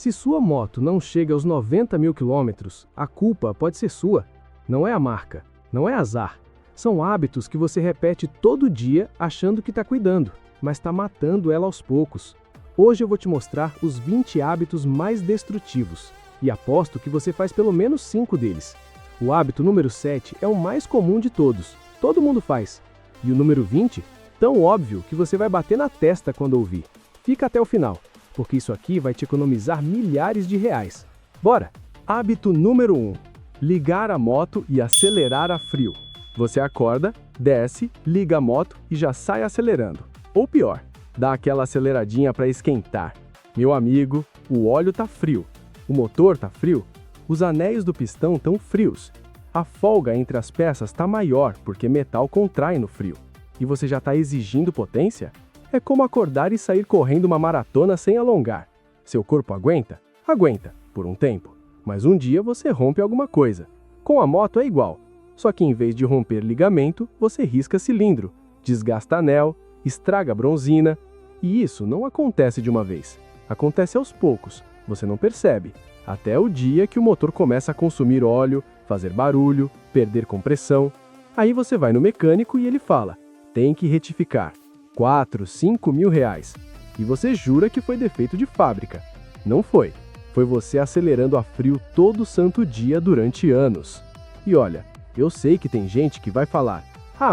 Se sua moto não chega aos 90 mil quilômetros, a culpa pode ser sua. Não é a marca, não é azar. São hábitos que você repete todo dia achando que está cuidando, mas está matando ela aos poucos. Hoje eu vou te mostrar os 20 hábitos mais destrutivos e aposto que você faz pelo menos 5 deles. O hábito número 7 é o mais comum de todos, todo mundo faz. E o número 20, tão óbvio que você vai bater na testa quando ouvir. Fica até o final, porque isso aqui vai te economizar milhares de reais. Bora! Hábito número 1. Ligar a moto e acelerar a frio. Você acorda, desce, liga a moto e já sai acelerando. Ou pior, dá aquela aceleradinha para esquentar. Meu amigo, o óleo tá frio, o motor tá frio, os anéis do pistão estão frios. A folga entre as peças tá maior porque metal contrai no frio. E você já está exigindo potência? É como acordar e sair correndo uma maratona sem alongar. Seu corpo aguenta? Aguenta, por um tempo. Mas um dia você rompe alguma coisa. Com a moto é igual. Só que em vez de romper ligamento, você risca cilindro, desgasta anel, estraga bronzina. E isso não acontece de uma vez. Acontece aos poucos, você não percebe. Até o dia que o motor começa a consumir óleo, fazer barulho, perder compressão. Aí você vai no mecânico e ele fala, tem que retificar. 4, 5 mil reais. E você jura que foi defeito de fábrica. Não foi. Foi você acelerando a frio todo santo dia durante anos. E olha, eu sei que tem gente que vai falar,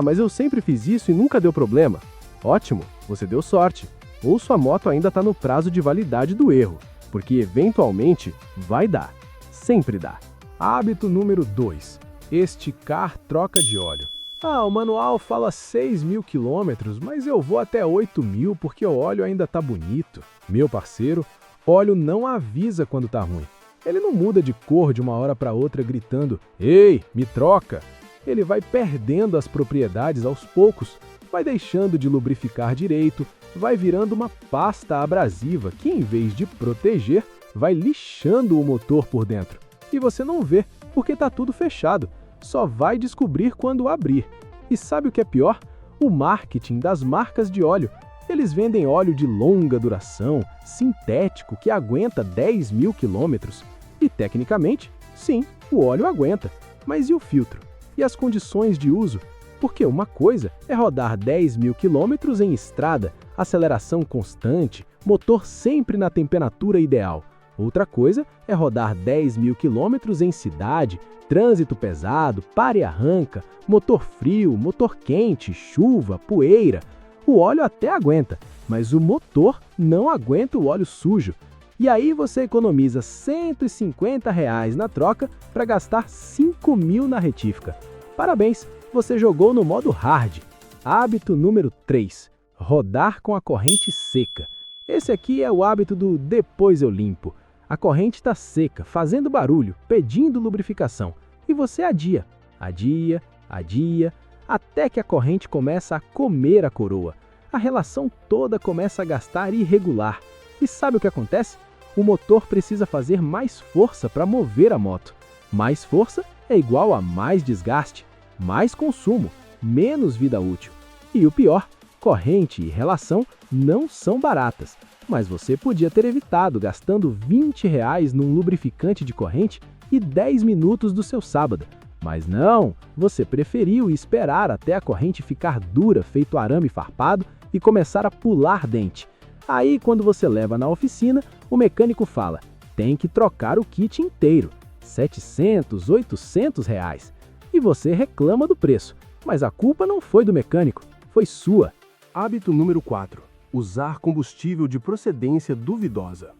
mas eu sempre fiz isso e nunca deu problema. Ótimo, você deu sorte. Ou sua moto ainda está no prazo de validade do erro, porque eventualmente vai dar. Sempre dá. Hábito número 2. Esticar troca de óleo. O manual fala 6 mil quilômetros, mas eu vou até 8 mil porque o óleo ainda tá bonito. Meu parceiro, óleo não avisa quando tá ruim. Ele não muda de cor de uma hora para outra gritando, ei, me troca. Ele vai perdendo as propriedades aos poucos, vai deixando de lubrificar direito, vai virando uma pasta abrasiva que, em vez de proteger, vai lixando o motor por dentro. E você não vê, porque tá tudo fechado. Só vai descobrir quando abrir. E sabe o que é pior? O marketing das marcas de óleo. Eles vendem óleo de longa duração, sintético, que aguenta 10 mil quilômetros. E tecnicamente, sim, o óleo aguenta. Mas e o filtro? E as condições de uso? Porque uma coisa é rodar 10 mil quilômetros em estrada, aceleração constante, motor sempre na temperatura ideal. Outra coisa é rodar 10 mil quilômetros em cidade, trânsito pesado, para e arranca, motor frio, motor quente, chuva, poeira. O óleo até aguenta, mas o motor não aguenta o óleo sujo. E aí você economiza R$ 150 na troca para gastar 5 mil na retífica. Parabéns, você jogou no modo hard. Hábito número 3. Rodar com a corrente seca. Esse aqui é o hábito do depois eu limpo. A corrente está seca, fazendo barulho, pedindo lubrificação. E você adia, até que a corrente começa a comer a coroa. A relação toda começa a gastar irregular. E sabe o que acontece? O motor precisa fazer mais força para mover a moto. Mais força é igual a mais desgaste, mais consumo, menos vida útil. E o pior, corrente e relação não são baratas. Mas você podia ter evitado gastando R$ 20 num lubrificante de corrente e 10 minutos do seu sábado. Mas não, você preferiu esperar até a corrente ficar dura, feito arame farpado, e começar a pular dente. Aí, quando você leva na oficina, o mecânico fala, tem que trocar o kit inteiro, R$ 700, R$ 800. E você reclama do preço, mas a culpa não foi do mecânico, foi sua. Hábito número 4. Usar combustível de procedência duvidosa.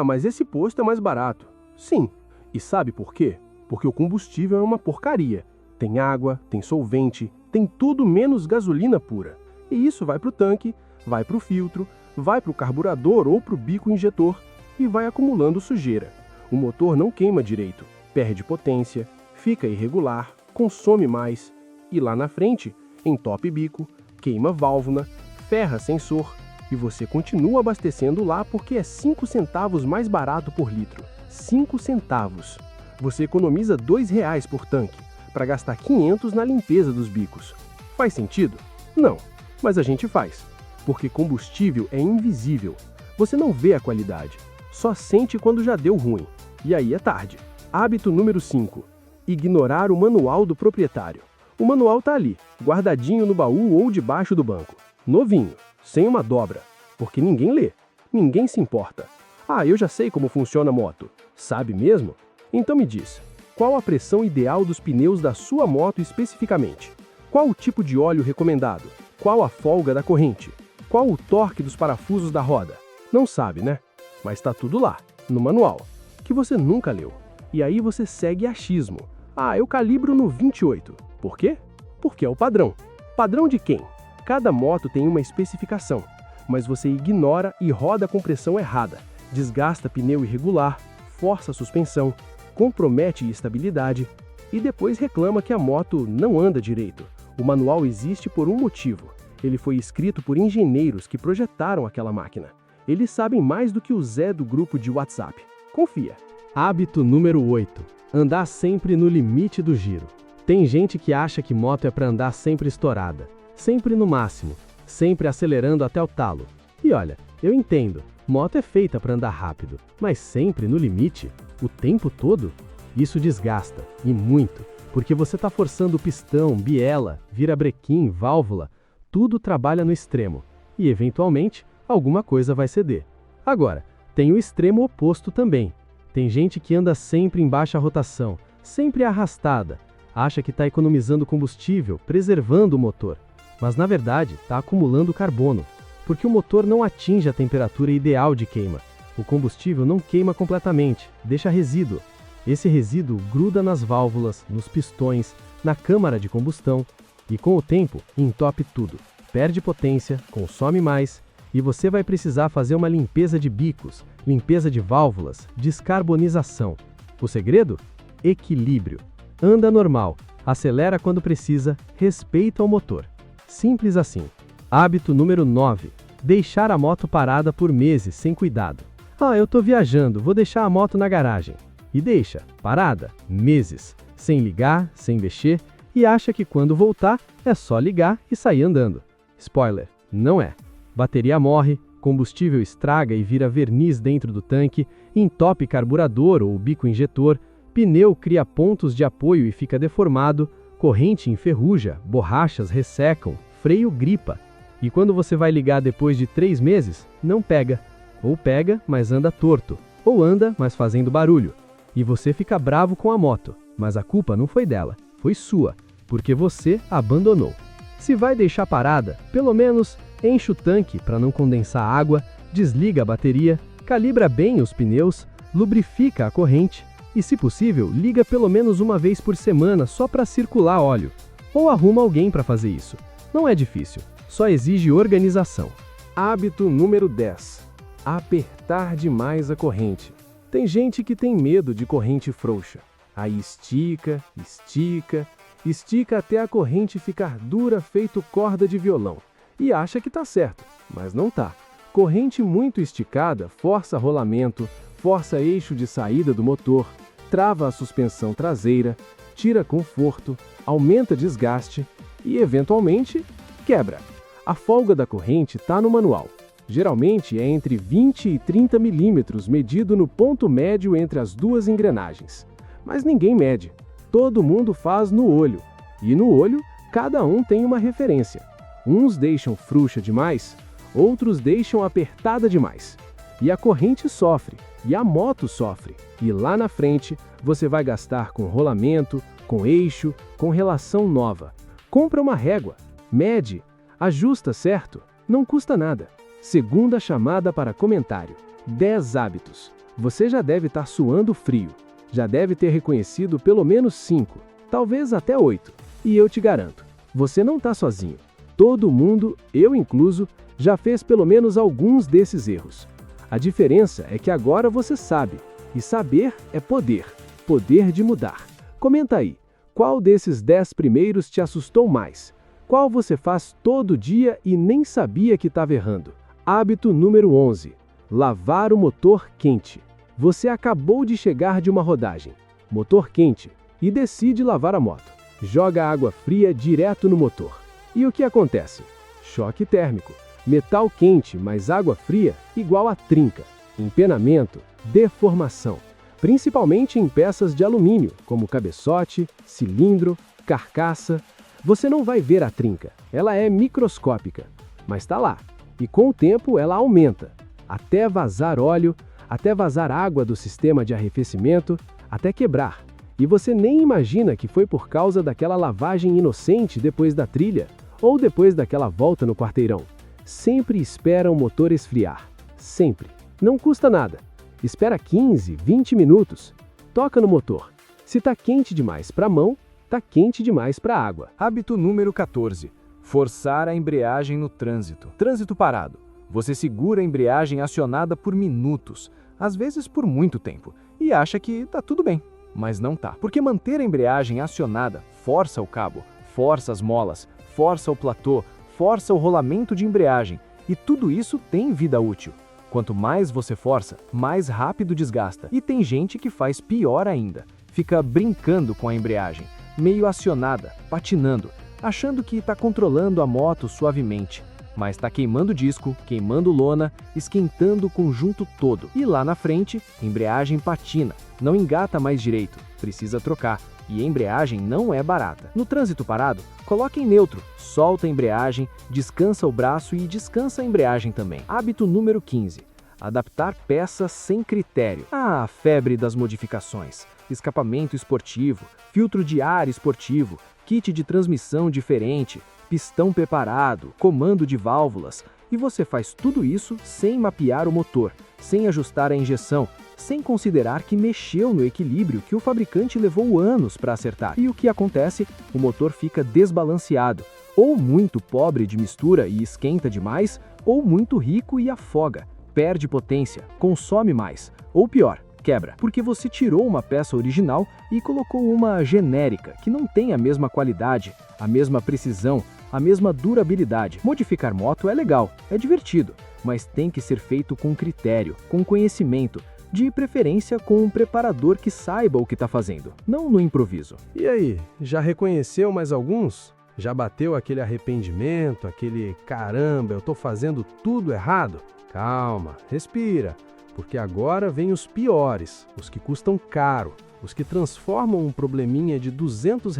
Mas esse posto é mais barato. Sim. E sabe por quê? Porque o combustível é uma porcaria. Tem água, tem solvente, tem tudo menos gasolina pura. E isso vai para o tanque, vai para o filtro, vai para o carburador ou para o bico injetor e vai acumulando sujeira. O motor não queima direito, perde potência, fica irregular, consome mais. E lá na frente, entope bico, queima válvula, ferra sensor. E você continua abastecendo lá porque é 5 centavos mais barato por litro. 5 centavos. Você economiza R$ 2 por tanque, para gastar 500 na limpeza dos bicos. Faz sentido? Não, mas a gente faz. Porque combustível é invisível. Você não vê a qualidade, Só sente quando já deu ruim. E aí é tarde. Hábito número 5. Ignorar o manual do proprietário. O manual tá ali, guardadinho no baú ou debaixo do banco. Novinho, sem uma dobra. Porque ninguém lê. Ninguém se importa. Ah, eu já sei como funciona a moto. Sabe mesmo? Então me diz, qual a pressão ideal dos pneus da sua moto especificamente? Qual o tipo de óleo recomendado? Qual a folga da corrente? Qual o torque dos parafusos da roda? Não sabe, né? Mas tá tudo lá, no manual, que você nunca leu. E aí você segue achismo. Ah, eu calibro no 28. Por quê? Porque é o padrão. Padrão de quem? Cada moto tem uma especificação, mas você ignora e roda com pressão errada, desgasta pneu irregular, força a suspensão, compromete estabilidade e depois reclama que a moto não anda direito. O manual existe por um motivo. Ele foi escrito por engenheiros que projetaram aquela máquina. Eles sabem mais do que o Zé do grupo de WhatsApp. Confia. Hábito número 8. Andar sempre no limite do giro. Tem gente que acha que moto é para andar sempre estourada, sempre no máximo, sempre acelerando até o talo. E olha, eu entendo, moto é feita para andar rápido, mas sempre no limite, o tempo todo? Isso desgasta, e muito, porque você está forçando pistão, biela, virabrequim, válvula, tudo trabalha no extremo, e eventualmente alguma coisa vai ceder. Agora, tem o extremo oposto também. Tem gente que anda sempre em baixa rotação, sempre arrastada, acha que está economizando combustível, preservando o motor, mas na verdade está acumulando carbono, porque o motor não atinge a temperatura ideal de queima. O combustível não queima completamente, deixa resíduo. Esse resíduo gruda nas válvulas, nos pistões, na câmara de combustão e com o tempo entope tudo, perde potência, consome mais e você vai precisar fazer uma limpeza de bicos, limpeza de válvulas, descarbonização. O segredo? Equilíbrio. Anda normal, acelera quando precisa, respeita o motor. Simples assim. Hábito número 9. Deixar a moto parada por meses sem cuidado. Ah, eu tô viajando, vou deixar a moto na garagem. E deixa, parada, meses, sem ligar, sem mexer, e acha que quando voltar é só ligar e sair andando. Spoiler, não é. Bateria morre, combustível estraga e vira verniz dentro do tanque, entope carburador ou bico injetor, pneu cria pontos de apoio e fica deformado, corrente enferruja, borrachas ressecam, freio gripa. E quando você vai ligar depois de 3 meses, não pega. Ou pega, mas anda torto. Ou anda, mas fazendo barulho. E você fica bravo com a moto. Mas a culpa não foi dela, foi sua, porque você abandonou. Se vai deixar parada, pelo menos enche o tanque para não condensar água, desliga a bateria, calibra bem os pneus, lubrifica a corrente e, se possível, liga pelo menos uma vez por semana só para circular óleo. Ou arruma alguém para fazer isso. Não é difícil, só exige organização. Hábito número 10. Apertar demais a corrente. Tem gente que tem medo de corrente frouxa. Aí estica, estica, estica até a corrente ficar dura feito corda de violão. E acha que tá certo, mas não tá. Corrente muito esticada força rolamento, força eixo de saída do motor, trava a suspensão traseira, tira conforto, aumenta desgaste e, eventualmente, quebra. A folga da corrente está no manual. Geralmente é entre 20 e 30 milímetros, medido no ponto médio entre as duas engrenagens. Mas ninguém mede. Todo mundo faz no olho. E no olho, cada um tem uma referência. Uns deixam frouxa demais, outros deixam apertada demais. E a corrente sofre, e a moto sofre. E lá na frente, você vai gastar com rolamento, com eixo, com relação nova. Compra uma régua, mede, ajusta certo, não custa nada. Segunda chamada para comentário. 10 hábitos. Você já deve estar suando frio. Já deve ter reconhecido pelo menos 5, talvez até 8. E eu te garanto, você não está sozinho. Todo mundo, eu incluso, já fez pelo menos alguns desses erros. A diferença é que agora você sabe. E saber é poder. Poder de mudar. Comenta aí, qual desses 10 primeiros te assustou mais? Qual você faz todo dia e nem sabia que estava errando? Hábito número 11. Lavar o motor quente. Você acabou de chegar de uma rodagem, motor quente, e decide lavar a moto. Joga água fria direto no motor. E o que acontece? Choque térmico. Metal quente mais água fria igual a trinca. empenamento, deformação, principalmente em peças de alumínio, como cabeçote, cilindro, carcaça. Você não vai ver a trinca, ela é microscópica, mas está lá. E com o tempo ela aumenta, até vazar óleo, até vazar água do sistema de arrefecimento, até quebrar. E você nem imagina que foi por causa daquela lavagem inocente depois da trilha, ou depois daquela volta no quarteirão. Sempre espera o motor esfriar. Sempre. Não custa nada. Espera 15, 20 minutos. Toca no motor. Se tá quente demais para a mão, tá quente demais para a água. Hábito número 14. Forçar a embreagem no trânsito. Trânsito parado. Você segura a embreagem acionada por minutos, às vezes por muito tempo, e acha que tá tudo bem. Mas não tá. Porque manter a embreagem acionada força o cabo, força as molas, força o platô, força o rolamento de embreagem. E tudo isso tem vida útil. Quanto mais você força, mais rápido desgasta. E tem gente que faz pior ainda. Fica brincando com a embreagem, meio acionada, patinando, achando que está controlando a moto suavemente. Mas está queimando disco, queimando lona, esquentando o conjunto todo. E lá na frente, embreagem patina, não engata mais direito, precisa trocar. E embreagem não é barata. No trânsito parado, coloque em neutro, solta a embreagem, descansa o braço e descansa a embreagem também. Hábito número 15. Adaptar peças sem critério. Ah, a febre das modificações. Escapamento esportivo, filtro de ar esportivo, kit de transmissão diferente, pistão preparado, comando de válvulas. E você faz tudo isso sem mapear o motor, sem ajustar a injeção, sem considerar que mexeu no equilíbrio que o fabricante levou anos para acertar. E o que acontece? O motor fica desbalanceado, ou muito pobre de mistura e esquenta demais, ou muito rico e afoga, perde potência, consome mais, ou pior, quebra, porque você tirou uma peça original e colocou uma genérica, que não tem a mesma qualidade, a mesma precisão, a mesma durabilidade. Modificar moto é legal, é divertido, mas tem que ser feito com critério, com conhecimento, de preferência com um preparador que saiba o que está fazendo, não no improviso. E aí, já reconheceu mais alguns? Já bateu aquele arrependimento, aquele caramba, eu estou fazendo tudo errado? Calma, respira, porque agora vem os piores, os que custam caro, os que transformam um probleminha de R$ 200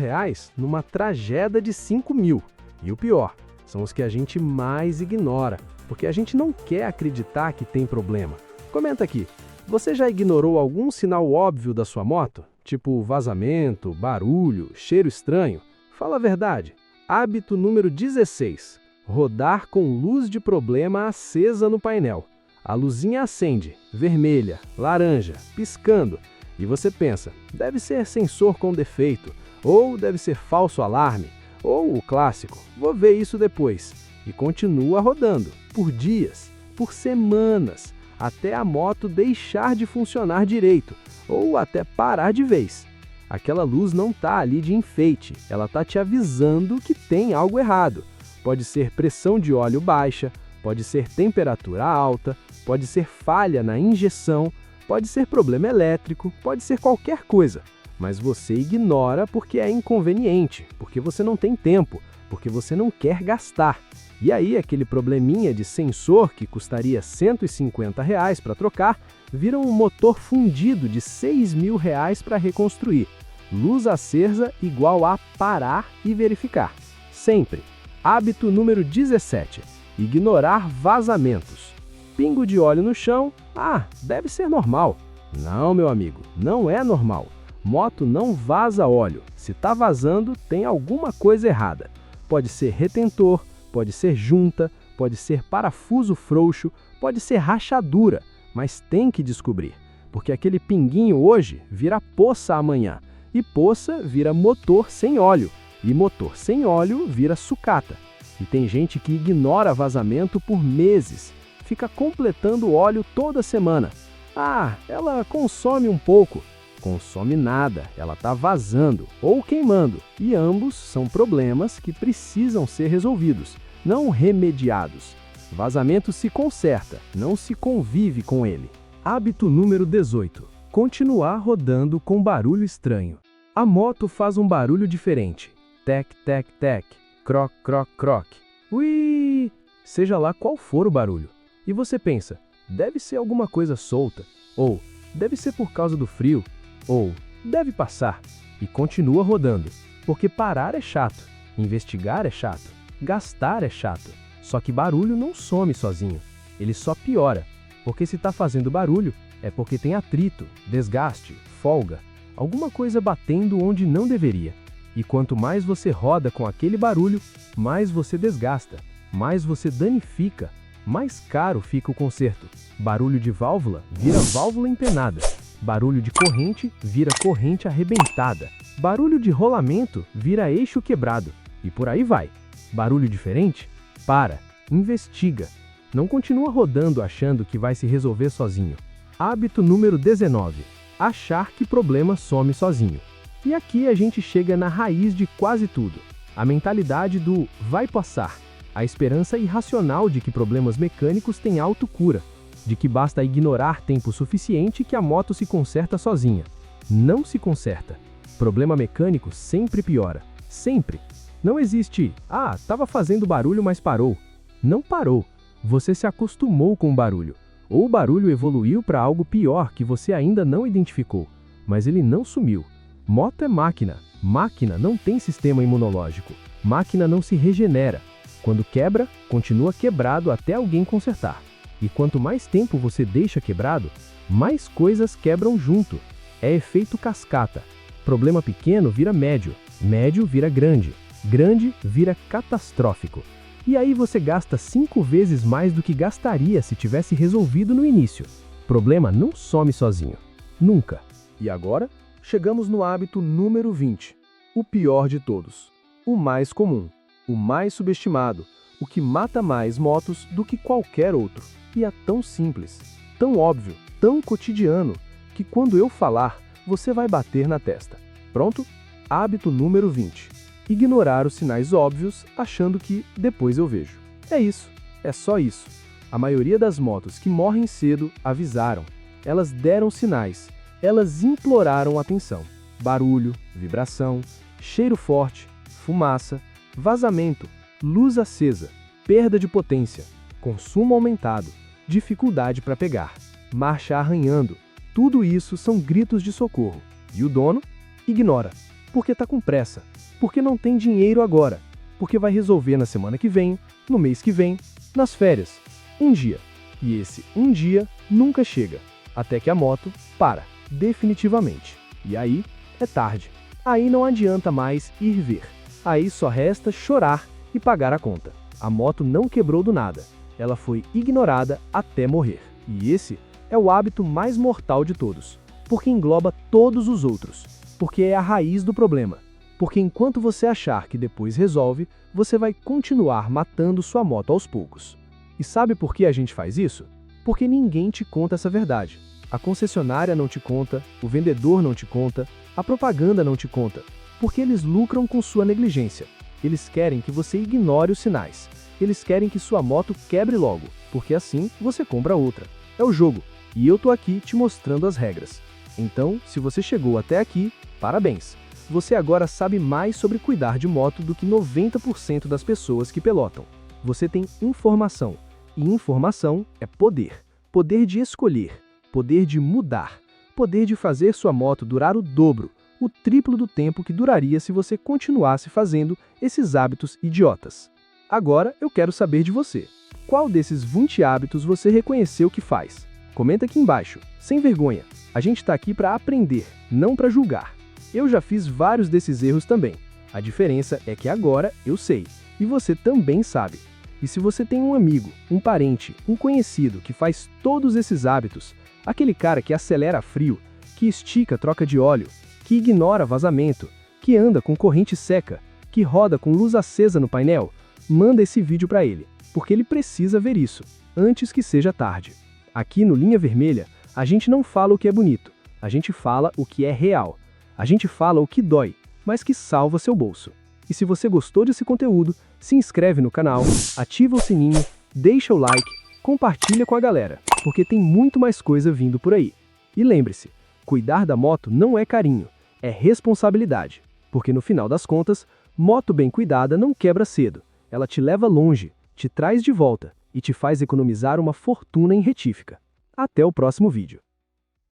numa tragédia de 5 mil. E o pior, são os que a gente mais ignora, porque a gente não quer acreditar que tem problema. Comenta aqui, você já ignorou algum sinal óbvio da sua moto? Tipo vazamento, barulho, cheiro estranho? Fala a verdade. Hábito número 16. Rodar com luz de problema acesa no painel. A luzinha acende, vermelha, laranja, piscando, e você pensa, deve ser sensor com defeito, ou deve ser falso alarme, ou o clássico, vou ver isso depois. E continua rodando, por dias, por semanas, até a moto deixar de funcionar direito, ou até parar de vez. Aquela luz não está ali de enfeite, ela está te avisando que tem algo errado. Pode ser pressão de óleo baixa, pode ser temperatura alta, pode ser falha na injeção, pode ser problema elétrico, pode ser qualquer coisa. Mas você ignora porque é inconveniente, porque você não tem tempo, porque você não quer gastar. E aí aquele probleminha de sensor que custaria R$ 150 para trocar, vira um motor fundido de R$ 6.000 para reconstruir. Luz acesa igual a parar e verificar. Sempre. Hábito número 17. Ignorar vazamentos. Pingo de óleo no chão, deve ser normal. Não, meu amigo, não é normal. Moto não vaza óleo. Se está vazando, tem alguma coisa errada. Pode ser retentor, pode ser junta, pode ser parafuso frouxo, pode ser rachadura, mas tem que descobrir. Porque aquele pinguinho hoje vira poça amanhã, e poça vira motor sem óleo, e motor sem óleo vira sucata. E tem gente que ignora vazamento por meses, fica completando óleo toda semana. Ela consome um pouco. Consome nada, ela está vazando ou queimando, e ambos são problemas que precisam ser resolvidos, não remediados. Vazamento se conserta, não se convive com ele. Hábito número 18. Continuar rodando com barulho estranho. A moto faz um barulho diferente. Tec, tec, tec, croc, croc, croc. Ui! Seja lá qual for o barulho. E você pensa, deve ser alguma coisa solta, ou deve ser por causa do frio, ou deve passar, e continua rodando, porque parar é chato, investigar é chato, gastar é chato. Só que barulho não some sozinho, ele só piora, porque se está fazendo barulho é porque tem atrito, desgaste, folga, alguma coisa batendo onde não deveria. E quanto mais você roda com aquele barulho, mais você desgasta, mais você danifica, mais caro fica o conserto. Barulho de válvula vira válvula empenada. Barulho de corrente vira corrente arrebentada. Barulho de rolamento vira eixo quebrado. E por aí vai. Barulho diferente? Para, investiga. Não continua rodando achando que vai se resolver sozinho. Hábito número 19. Achar que problema some sozinho. E aqui a gente chega na raiz de quase tudo. A mentalidade do vai passar. A esperança irracional de que problemas mecânicos têm autocura. De que basta ignorar tempo suficiente que a moto se conserta sozinha. Não se conserta. Problema mecânico sempre piora. Sempre. Não existe, estava fazendo barulho mas parou. Não parou. Você se acostumou com o barulho. Ou o barulho evoluiu para algo pior que você ainda não identificou. Mas ele não sumiu. Moto é máquina. Máquina não tem sistema imunológico. Máquina não se regenera. Quando quebra, continua quebrado até alguém consertar. E quanto mais tempo você deixa quebrado, mais coisas quebram junto. É efeito cascata. Problema pequeno vira médio. Médio vira grande. Grande vira catastrófico. E aí você gasta 5 vezes mais do que gastaria se tivesse resolvido no início. Problema não some sozinho. Nunca. E agora, chegamos no hábito número 20. O pior de todos. O mais comum. O mais subestimado. O que mata mais motos do que qualquer outro. E é tão simples, tão óbvio, tão cotidiano, que quando eu falar, você vai bater na testa. Pronto? Hábito número 20. Ignorar os sinais óbvios, achando que depois eu vejo. É isso, é só isso. A maioria das motos que morrem cedo avisaram. Elas deram sinais, elas imploraram atenção. Barulho, vibração, cheiro forte, fumaça, vazamento, luz acesa, perda de potência, consumo aumentado, dificuldade para pegar, marcha arranhando. Tudo isso são gritos de socorro. E o dono? Ignora. Porque está com pressa. Porque não tem dinheiro agora. Porque vai resolver na semana que vem, no mês que vem, nas férias. Um dia. E esse um dia nunca chega. Até que a moto para. Definitivamente. E aí é tarde. Aí não adianta mais ir ver. Aí só resta chorar e pagar a conta. A moto não quebrou do nada. Ela foi ignorada até morrer. E esse é o hábito mais mortal de todos, porque engloba todos os outros, porque é a raiz do problema, porque enquanto você achar que depois resolve, você vai continuar matando sua moto aos poucos. E sabe por que a gente faz isso? Porque ninguém te conta essa verdade. A concessionária não te conta, o vendedor não te conta, a propaganda não te conta, porque eles lucram com sua negligência. Eles querem que você ignore os sinais. Eles querem que sua moto quebre logo, porque assim você compra outra. É o jogo, e eu tô aqui te mostrando as regras. Então, se você chegou até aqui, parabéns! Você agora sabe mais sobre cuidar de moto do que 90% das pessoas que pelotam. Você tem informação, e informação é poder. Poder de escolher, poder de mudar, poder de fazer sua moto durar o dobro, o triplo do tempo que duraria se você continuasse fazendo esses hábitos idiotas. Agora eu quero saber de você. Qual desses 20 hábitos você reconheceu que faz? Comenta aqui embaixo, sem vergonha. A gente está aqui para aprender, não para julgar. Eu já fiz vários desses erros também. A diferença é que agora eu sei, e você também sabe. E se você tem um amigo, um parente, um conhecido que faz todos esses hábitos, aquele cara que acelera a frio, que estica a troca de óleo, que ignora vazamento, que anda com corrente seca, que roda com luz acesa no painel, manda esse vídeo para ele, porque ele precisa ver isso, antes que seja tarde. Aqui no Linha Vermelha, a gente não fala o que é bonito, a gente fala o que é real. A gente fala o que dói, mas que salva seu bolso. E se você gostou desse conteúdo, se inscreve no canal, ativa o sininho, deixa o like, compartilha com a galera, porque tem muito mais coisa vindo por aí. E lembre-se, cuidar da moto não é carinho, é responsabilidade, porque no final das contas, moto bem cuidada não quebra cedo. Ela te leva longe, te traz de volta e te faz economizar uma fortuna em retífica. Até o próximo vídeo.